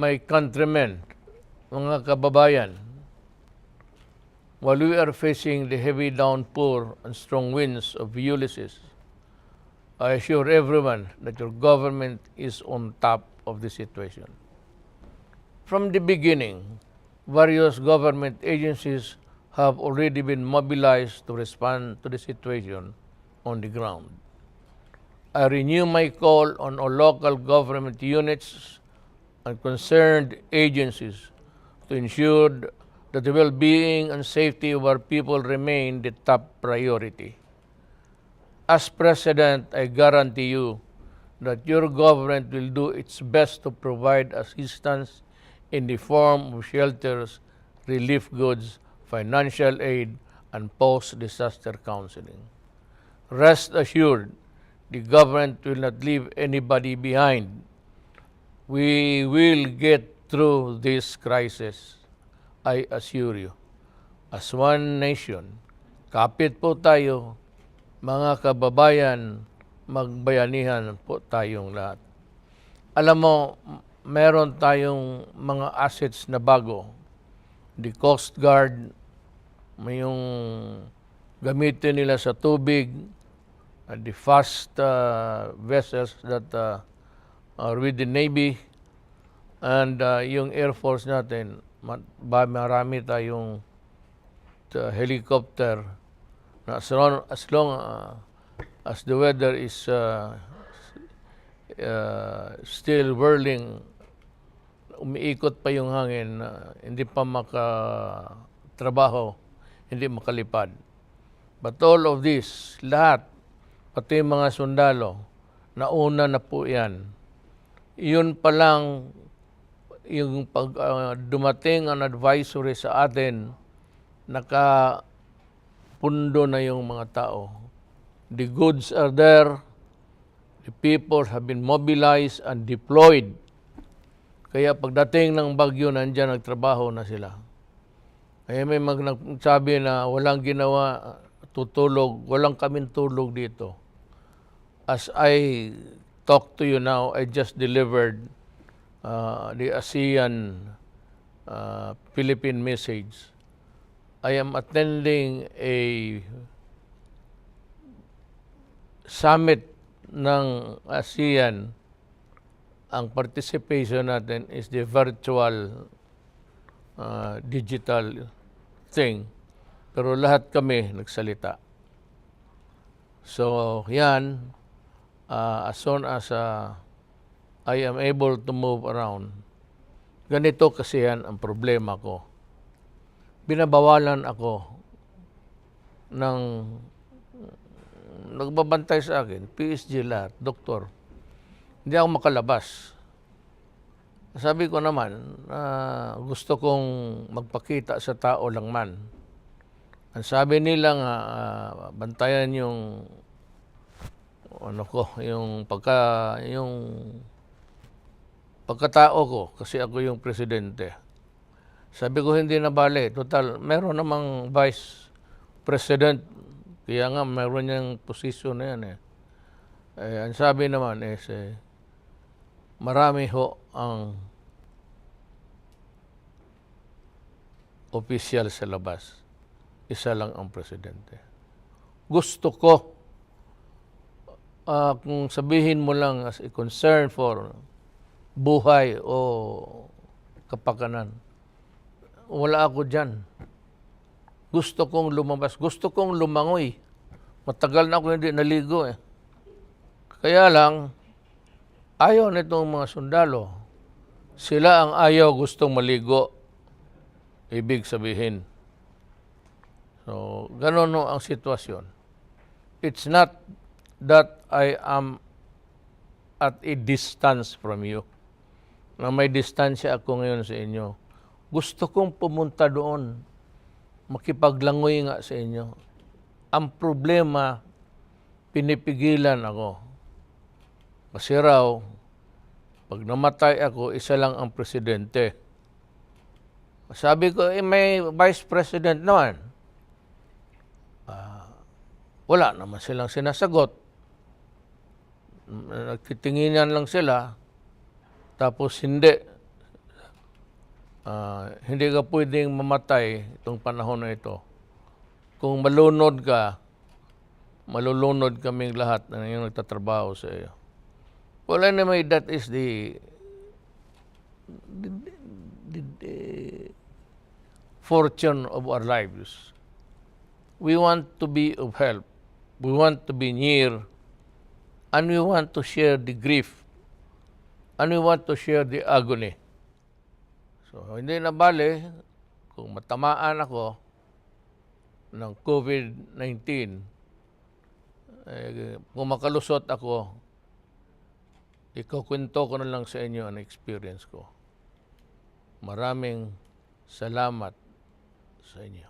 my countrymen, mga kababayan, while we are facing the heavy downpour and strong winds of Ulysses, I assure everyone that your government is on top of the situation. From the beginning, various government agencies have already been mobilized to respond to the situation on the ground. I renew my call on all local government units and concerned agencies to ensure that the well-being and safety of our people remain the top priority. As President, I guarantee you that your government will do its best to provide assistance in the form of shelters, relief goods, financial aid, and post-disaster counseling. Rest assured, the government will not leave anybody behind. We will get through this crisis, I assure you. As one nation, kapit po tayo, mga kababayan, magbayanihan po tayong lahat. Alam mo, meron tayong mga assets na bago. The Coast Guard, may yung gamitin nila sa tubig, the fast vessels that are with the Navy, and yung Air Force natin, marami tayong helicopter na as long as the weather is still whirling, umiikot pa yung hangin, hindi pa makatrabaho, hindi makalipad. But all of this, lahat, pati mga sundalo, nauna na po yan. Yun pa lang, yung pag dumating ang advisory sa atin, nakapundo na yung mga tao. The goods are there. The people have been mobilized and deployed. Kaya pagdating ng bagyo, nandiyan nagtrabaho na sila. Kaya may nagsabi na walang ginawa, tutulog. Walang kaming tulog dito. As I talk to you now, I just delivered the ASEAN Philippine message. I am attending a summit ng ASEAN. Ang participation natin is the virtual digital thing. Pero lahat kami nagsalita. So, yan, as soon as I am able to move around, ganito kasi yan ang problema ko. Binabawalan ako ng nagbabantay sa akin, PSG lahat, doktor. Hindi ako makalabas. Sabi ko naman, gusto kong magpakita sa tao lang man. Ang sabi nila nga, bantayan yung yung pagkatao ko kasi ako yung presidente. Sabi ko hindi na bale. Total, meron namang vice president. Kaya nga meron niyang posisyon na yan eh. Ang sabi naman is marami ho ang opisyal sa labas. Isa lang ang presidente. Gusto ko kung sabihin mo lang as a concern for buhay o kapakanan, wala ako dyan. Gusto kong lumabas. Gusto kong lumangoy. Matagal na ako hindi naligo eh. Kaya lang, ayaw nitong mga sundalo. Sila ang ayaw gustong maligo. Ibig sabihin. So, ganun no ang sitwasyon. It's not that I am at a distance from you. Na may distansya ako ngayon sa inyo. Gusto kong pumunta doon. Makipaglangoy nga sa inyo. Ang problema, pinipigilan ako. Kasi raw, pag namatay ako, isa lang ang presidente. Sabi ko, may vice president naman. Wala naman silang sinasagot. Nagtitinginan lang sila. Tapos hindi. Hindi ka pwedeng mamatay itong panahon na ito. Kung malunod ka, malulunod kaming lahat na yung nagtatrabaho sa iyo. Well, anyway, that is the fortune of our lives. We want to be of help. We want to be near. And we want to share the grief. And we want to share the agony. So, hindi na bale kung matamaan ako ng COVID-19, kung makalusot ako, ikukwento ko na lang sa inyo ang experience ko. Maraming salamat sa inyo.